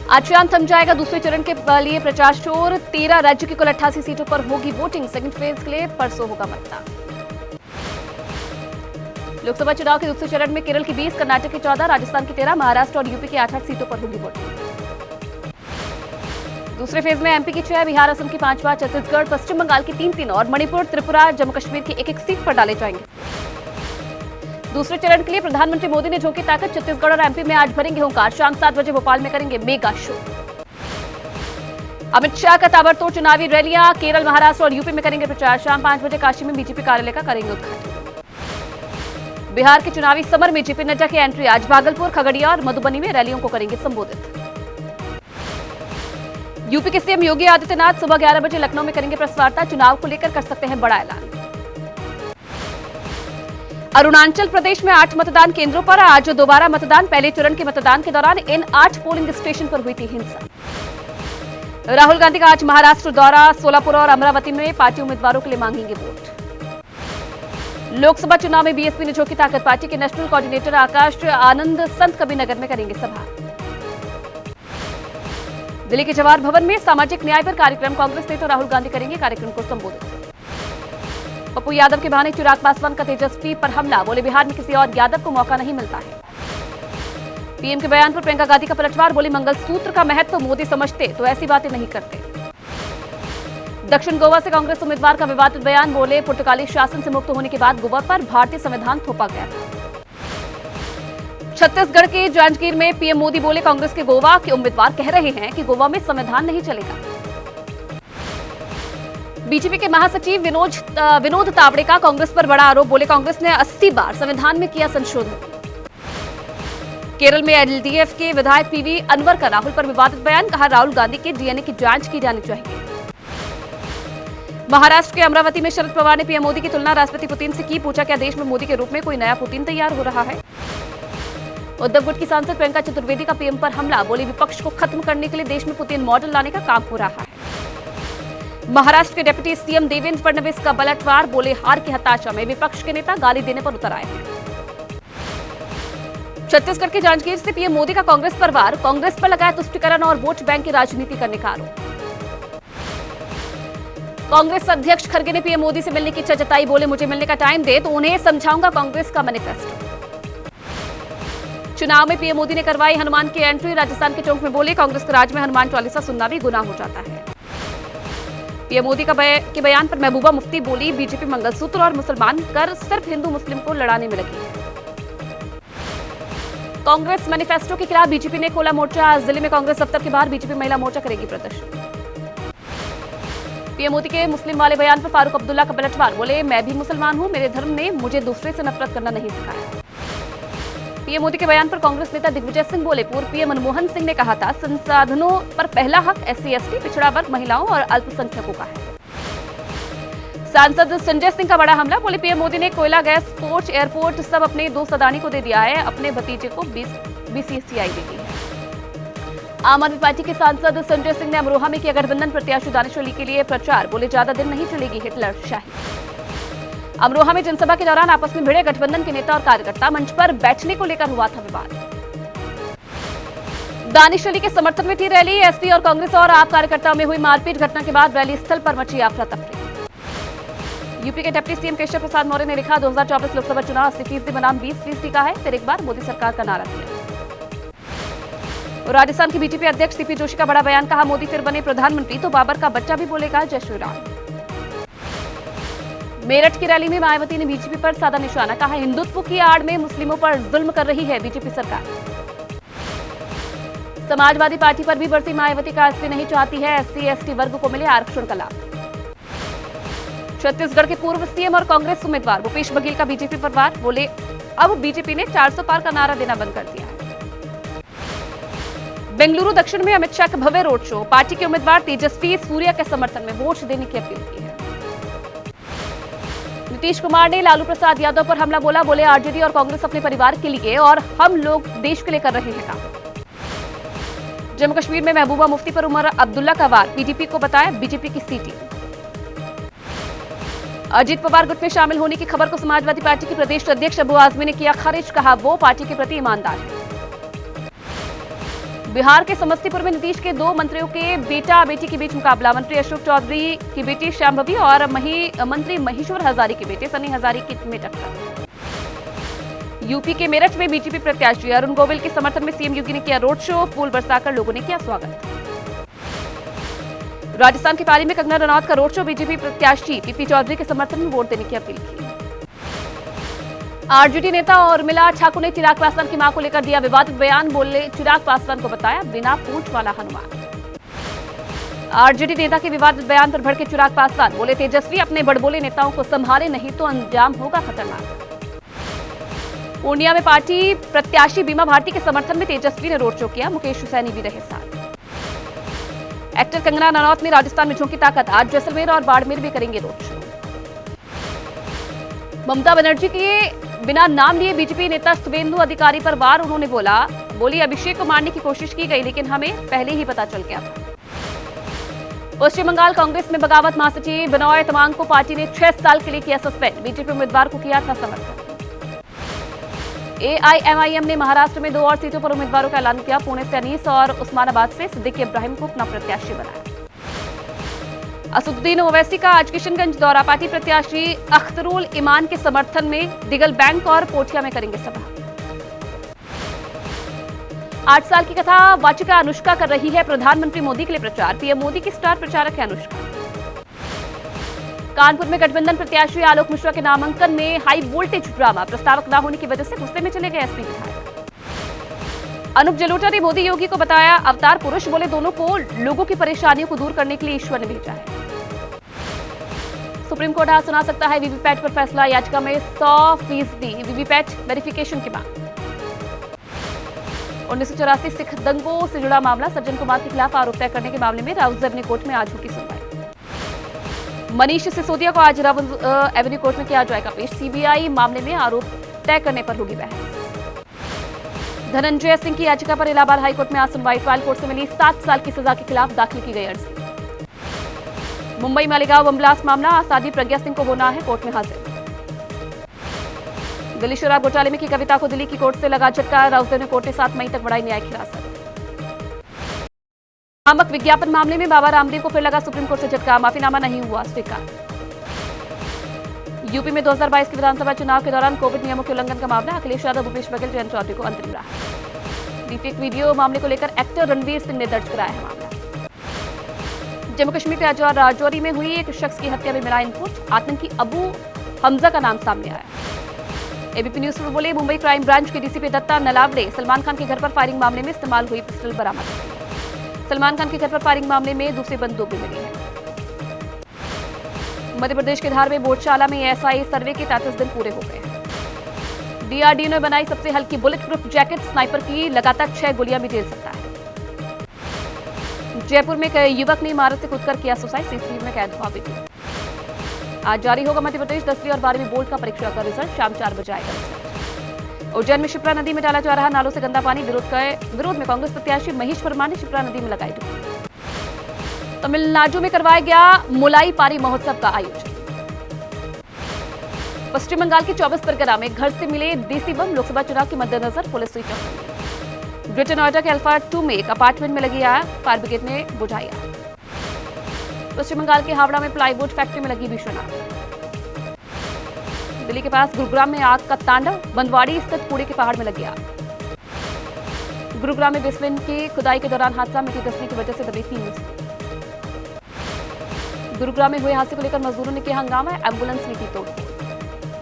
आज शाम थम जाएगा दूसरे चरण के लिए प्रचार शोर। 13 राज्य की कुल 88 सीटों पर होगी वोटिंग। सेकंड फेज के लिए परसों होगा मतदान। लोकसभा चुनाव के दूसरे चरण में केरल की 20, कर्नाटक की 14, राजस्थान की 13, महाराष्ट्र और यूपी की 8 सीटों पर होगी वोटिंग। दूसरे फेज में एमपी की 6, बिहार असम की 5, छत्तीसगढ़ पश्चिम बंगाल की 3 और मणिपुर, त्रिपुरा, जम्मू कश्मीर की 1 सीट पर डाले जाएंगे। दूसरे चरण के लिए प्रधानमंत्री मोदी ने झोंकी ताकत। छत्तीसगढ़ और एमपी में आज भरेंगे हुंकार। शाम 7 बजे भोपाल में करेंगे मेगा शो। अमित शाह का ताबड़तोड़ चुनावी रैलियां। केरल, महाराष्ट्र और यूपी में करेंगे प्रचार। शाम 5 बजे काशी में बीजेपी कार्यालय का करेंगे उद्घाटन। बिहार के चुनावी समर में जेपी नड्डा की एंट्री। आज भागलपुर, खगड़िया और मधुबनी में रैलियों को करेंगे संबोधित। यूपी के सीएम योगी आदित्यनाथ सुबह 11 बजे लखनऊ में करेंगे प्रेस वार्ता। चुनाव को लेकर कर सकते हैं बड़ा ऐलान। अरुणाचल प्रदेश में 8 मतदान केंद्रों पर आज दोबारा मतदान। पहले चरण के मतदान के दौरान इन 8 पोलिंग स्टेशन पर हुई थी हिंसा। राहुल गांधी का आज महाराष्ट्र दौरा। सोलापुर और अमरावती में पार्टी उम्मीदवारों के लिए मांगेंगे वोट। लोकसभा चुनाव में बीएसपी ने झोंकी ताकत। पार्टी के नेशनल कोऑर्डिनेटर आकाश आनंद संत कबीरनगर में करेंगे सभा। दिल्ली के जवाहर भवन में सामाजिक न्याय पर कार्यक्रम। कांग्रेस नेता राहुल गांधी करेंगे कार्यक्रम को संबोधित। पप्पू यादव के बहाने चिराग पासवान का तेजस्वी पर हमला। बोले बिहार में किसी और यादव को मौका नहीं मिलता है। पीएम के बयान पर प्रियंका गांधी का पलटवार। बोली मंगलसूत्र का महत्व मोदी समझते तो ऐसी बातें नहीं करते। दक्षिण गोवा से कांग्रेस उम्मीदवार का विवादित बयान। बोले पुर्तगाली शासन से मुक्त होने के बाद गोवा पर भारतीय संविधान थोपा गया था। छत्तीसगढ़ के जांजगीर में पीएम मोदी बोले कांग्रेस के गोवा के उम्मीदवार कह रहे हैं कि गोवा में संविधान नहीं चलेगा। बीजेपी के महासचिव विनोद तावड़े का कांग्रेस पर बड़ा आरोप। बोले कांग्रेस ने 80 बार संविधान में किया संशोधन। केरल में एलडीएफ के विधायक पीवी अनवर का राहुल पर विवादित बयान। कहा राहुल गांधी के डीएनए की जांच की जानी चाहिए। महाराष्ट्र के अमरावती में शरद पवार ने पीएम मोदी की तुलना राष्ट्रपति पुतिन से की। पूछा क्या देश में मोदी के रूप में कोई नया पुतिन तैयार हो रहा है। उद्धव गुट की सांसद प्रियंका चतुर्वेदी का पीएम पर हमला। बोली विपक्ष को खत्म करने के लिए देश में पुतिन मॉडल लाने का काम हो रहा है। महाराष्ट्र के डिप्टी सीएम देवेंद्र फडणवीस का पलटवार। बोले हार की हताशा में विपक्ष के नेता गाली देने पर उतर आए हैं। छत्तीसगढ़ के जांजगीर से पीएम मोदी का कांग्रेस पर वार। कांग्रेस पर लगाया तुष्टीकरण और वोट बैंक की राजनीति करने का आरोप। कांग्रेस अध्यक्ष खड़गे ने पीएम मोदी से मिलने की इच्छा जताई। बोले मुझे मिलने का टाइम दे तो उन्हें समझाऊंगा कांग्रेस का मैनिफेस्टो। चुनाव में पीएम मोदी ने करवाई हनुमान की एंट्री। राजस्थान के टोंक में बोले कांग्रेस के राज में हनुमान चालीसा सुनना भी गुनाह हो जाता है। पीएम मोदी के बयान पर महबूबा मुफ्ती बोली बीजेपी मंगलसूत्र और मुसलमान कर सिर्फ हिंदू मुस्लिम को लड़ाने में लगी है। कांग्रेस मैनिफेस्टो के खिलाफ बीजेपी ने खोला मोर्चा। जिले में कांग्रेस दफ्तर के बाहर बीजेपी महिला मोर्चा करेगी प्रदर्शन। पीएम मोदी के मुस्लिम वाले बयान पर फारूक अब्दुल्ला का पलटवार। बोले मैं भी मुसलमान हूं, मेरे धर्म ने मुझे दूसरे से नफरत करना नहीं सिखाया। पीएम मोदी के बयान पर कांग्रेस नेता दिग्विजय सिंह बोले पूर्व पीएम मनमोहन सिंह ने कहा था संसाधनों पर पहला हक एससी एसटी, पिछड़ा वर्ग, महिलाओं और अल्पसंख्यकों का है। सांसद संजय सिंह का बड़ा हमला। बोले पीएम मोदी ने कोयला, गैस, पोर्ट, एयरपोर्ट सब अपने 2 अदानी को दे दिया है। अपने भतीजे को बीसीसीआई देती है। आम आदमी पार्टी के सांसद संजय सिंह ने अमरोहा में किया गठबंधन प्रत्याशी दानिश अली के लिए प्रचार। बोले ज्यादा दिन नहीं चलेगी हिटलर शाही। अमरोहा में जनसभा के दौरान आपस में भिड़े गठबंधन के नेता और कार्यकर्ता। मंच पर बैठने को लेकर हुआ था विवाद। दानिश अली के समर्थन में थी रैली। एसपी और कांग्रेस और आप कार्यकर्ताओं में हुई मारपीट। घटना के बाद रैली स्थल पर मची अफरा तफरी। यूपी के डिप्टी सीएम केशव प्रसाद मौर्य ने लिखा 2024 लोकसभा चुनाव 80% बनाम 20% का है। फिर एक बार मोदी सरकार का नारा दिया। राजस्थान की बीजेपी अध्यक्ष सीपी जोशी का बड़ा बयान। कहा मोदी फिर बने प्रधानमंत्री तो बाबर का बच्चा भी बोलेगा जय श्री राम। मेरठ की रैली में मायावती ने बीजेपी पर साधा निशाना। कहा हिंदुत्व की आड़ में मुस्लिमों पर जुल्म कर रही है बीजेपी सरकार। समाजवादी पार्टी पर भी बरसी मायावती का एसपी नहीं चाहती है एससी एसटी वर्ग को मिले आरक्षण का लाभ। छत्तीसगढ़ के पूर्व सीएम और कांग्रेस उम्मीदवार भूपेश बघेल का बीजेपी पर वार। बोले अब बीजेपी ने 400 पार का नारा देना बंद कर दिया है। बेंगलुरु दक्षिण में अमित शाह का भव्य रोड शो। पार्टी के उम्मीदवार तेजस्वी सूर्या के समर्थन में वोट देने की अपील की है। नीतीश कुमार ने लालू प्रसाद यादव पर हमला बोला। बोले आरजेडी और कांग्रेस अपने परिवार के लिए और हम लोग देश के लिए कर रहे हैं काम। जम्मू कश्मीर में महबूबा मुफ्ती पर उमर अब्दुल्ला का वार। पीडीपी को बताया बीजेपी की सी टीम। अजीत पवार गुट में शामिल होने की खबर को समाजवादी पार्टी के प्रदेश अध्यक्ष अबू आजमी ने किया खारिज। कहा वो पार्टी के प्रति ईमानदार है। बिहार के समस्तीपुर में नीतीश के 2 मंत्रियों के बेटा बेटी के बीच मुकाबला। मंत्री अशोक चौधरी की बेटी शांभवी और मंत्री महेश्वर हजारी के बेटे सनी हजारी में टक्कर। यूपी के मेरठ में बीजेपी प्रत्याशी अरुण गोविल के समर्थन में सीएम योगी ने किया रोड शो, फूल बरसाकर लोगों ने किया स्वागत। राजस्थान के पाली में कंगना रनौत का रोड शो, बीजेपी प्रत्याशी पीपी चौधरी के समर्थन में वोट देने की अपील की। आरजेडी नेता और उर्मिला ठाकुर ने चिराग पासवान की मां को लेकर दिया विवादित बयान। बोले चिराग पासवान को बताया बिना पूंछ वाला हनुमान। आरजेडी नेता के विवादित बयान पर भड़के चिराग पासवान, बोले तेजस्वी अपने बड़बोले नेताओं को संभाले नहीं तो अंजाम होगा खतरनाक। पूर्णिया में पार्टी प्रत्याशी बीमा भारती के समर्थन में तेजस्वी ने रोड शो किया, मुकेश हुसैनी भी रहे साथ। एक्टर कंगना रनौत ने राजस्थान में झोंकी ताकत, आज जैसलमेर और बाड़मेर भी करेंगे रोड शो। ममता बनर्जी के बिना नाम लिए बीजेपी नेता शुभेंदु अधिकारी पर वार, उन्होंने बोली अभिषेक को मारने की कोशिश की गई लेकिन हमें पहले ही पता चल गया था। पश्चिम बंगाल कांग्रेस में बगावत, महासचिव बिनॉय तमांग को पार्टी ने 6 साल के लिए किया सस्पेंड, बीजेपी उम्मीदवार को किया था समर्थन। एआईएमआईएम ने महाराष्ट्र में 2 और सीटों पर उम्मीदवारों का ऐलान किया, पुणे से अनीस और उस्मानाबाद से सिद्दीकी इब्राहिम को अपना प्रत्याशी बनाया। असदुद्दीन ओवैसी का आज किशनगंज दौरा, पार्टी प्रत्याशी अख्तरुल ईमान के समर्थन में दिगल बैंक और पोठिया में करेंगे सभा। 8 साल की कथा वाचिका अनुष्का कर रही है प्रधानमंत्री मोदी के लिए प्रचार, पीएम मोदी की स्टार प्रचारक है अनुष्का। कानपुर में गठबंधन प्रत्याशी आलोक मिश्रा के नामांकन में हाई वोल्टेज ड्रामा, प्रस्तावक न होने की वजह से गुस्से में चले गए एसपी विधायक। अनूप जलोटा ने मोदी योगी को बताया अवतार पुरुष, बोले दोनों को लोगों की परेशानियों को दूर करने के लिए ईश्वर ने भेजा है। सुप्रीम कोर्ट आज सुना सकता है वीवीपैट पर फैसला, याचिका में 100% वीवीपैट वेरिफिकेशन की मांग। 1984 सिख दंगों से जुड़ा मामला, सज्जन कुमार के खिलाफ आरोप तय करने के मामले में राउज एवेन्यू कोर्ट में आज होगी सुनवाई। मनीष सिसोदिया को आज राउज एवेन्यू कोर्ट में किया जाएगा पेश, सीबीआई मामले में आरोप तय करने पर होगी बहस। धनंजय सिंह की याचिका पर इलाहाबाद हाईकोर्ट में आज सुनवाई, ट्रायल कोर्ट से मिली 7 साल की सजा के खिलाफ दाखिल की गई अर्जी। मुंबई मालेगांव बम ब्लास्ट मामला, साध्वी प्रज्ञा सिंह को होना है कोर्ट में हाजिर। दिल्ली शराब घोटाले में की कविता को दिल्ली की कोर्ट से लगा झटका, राउज एवेन्यू कोर्ट ने 7 मई तक बढ़ाई न्यायिक हिरासत। भ्रामक विज्ञापन मामले में बाबा रामदेव को फिर लगा सुप्रीम कोर्ट से झटका, माफीनामा नहीं हुआ स्वीकार। यूपी में 2022 के विधानसभा चुनाव के दौरान कोविड नियमों के उल्लंघन का मामला, अखिलेश यादव, भूपेश बघेल, जयंत चौधरी को अंतरिम राहत। डीपीएक वीडियो मामले को लेकर एक्टर रणवीर सिंह ने दर्ज कराया है मामला। जम्मू कश्मीर के राजौरी में हुई एक शख्स की हत्या में मिला इनपुट, आतंकी अबू हमजा का नाम सामने आया। एबीपी न्यूज पर बोले मुंबई क्राइम ब्रांच के डीसीपी दत्ता नलावड़े, सलमान खान के घर पर फायरिंग मामले में इस्तेमाल हुई पिस्टल बरामद। सलमान खान के घर पर फायरिंग मामले में दूसरी बंदूक भी मिली है। मध्य प्रदेश के धार में बोधशाला में एएसआई सर्वे के 33 दिन पूरे हो गए। डीआरडीओ ने बनाई सबसे हल्की बुलेट प्रूफ जैकेट, स्नाइपर की लगातार 6 गोलियां भी झेल सकता है। जयपुर में एक युवक ने इमारत से कूदकर किया सुसाइड, सीसीटीवी में कैद हुआ वीडियो। आज जारी होगा मध्य प्रदेश 10वीं और 12वीं बोर्ड का परीक्षा का रिजल्ट, शाम 4 बजे आएगा रिजल्ट। उज्जैन में शिप्रा नदी में डाला जा रहा नालों से गंदा पानी, विरोध में कांग्रेस प्रत्याशी महेश वर्मा ने शिप्रा नदी में लगाई डुबकी। तमिलनाडु में करवाया गया मुलाई पारी महोत्सव का आयोजन। पश्चिम बंगाल के 24 परगना में घर से मिले देसी बम, लोकसभा चुनाव के मद्देनजर पुलिस हुई चौकसी। ग्रेटर नोएडा के अल्फा 2 में एक अपार्टमेंट में लगी आग, फायर ब्रिगेड ने बुझाई आग। पश्चिम बंगाल के हावड़ा में प्लाईवुड फैक्ट्री में लगी भीषण आग। दिल्ली के पास गुरुग्राम में आग का तांडव, बंदवाड़ी स्थित कूड़े के पहाड़ में लगी आग। गुरुग्राम में बेसमेंट की खुदाई के दौरान हादसा, मिट्टी धंसने की वजह से दबे 3 मजदूर। गुरुग्राम में हुए हादसे को लेकर मजदूरों ने किया हंगामा, एम्बुलेंस में की तोड़फोड़।